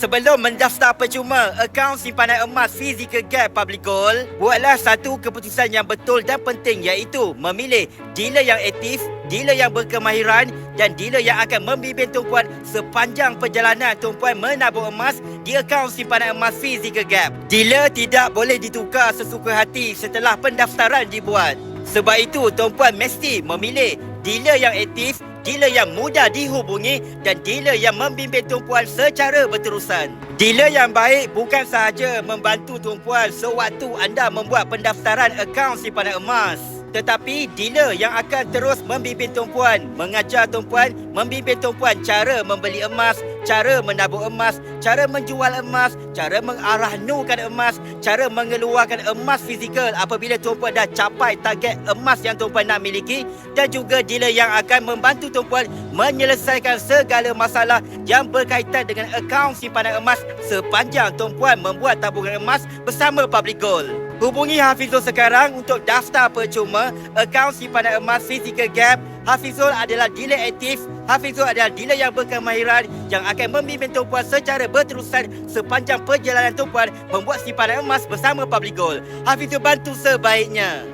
Sebelum mendaftar percuma akaun simpanan emas Physical Gap Public Gold, buatlah satu keputusan yang betul dan penting, iaitu memilih dealer yang aktif, dealer yang berkemahiran dan dealer yang akan membimbing tumpuan sepanjang perjalanan tumpuan menabung emas di akaun simpanan emas Physical Gap. Dealer tidak boleh ditukar sesuka hati setelah pendaftaran dibuat. Sebab itu, tumpuan mesti memilih dealer yang aktif, dealer yang mudah dihubungi dan dealer yang membimbing tumpuan secara berterusan. Dealer yang baik bukan sahaja membantu tumpuan sewaktu anda membuat pendaftaran akaun simpanan emas, tetapi dealer yang akan terus membimbing tumpuan, mengajar tumpuan, membimbing tumpuan cara membeli emas, cara menabung emas, cara menjual emas, cara mengarahnukan emas, cara mengeluarkan emas fizikal apabila tumpuan dah capai target emas yang tumpuan nak miliki, dan juga dealer yang akan membantu tumpuan menyelesaikan segala masalah yang berkaitan dengan akaun simpanan emas sepanjang tumpuan membuat tabungan emas bersama Public Gold. Hubungi Hafizul sekarang untuk daftar percuma akaun simpanan emas Physical Gap. Hafizul adalah dealer aktif. Hafizul adalah dealer yang berkemahiran yang akan membimbing tumpuan secara berterusan sepanjang perjalanan tumpuan membuat simpanan emas bersama Public Gold. Hafizul bantu sebaiknya.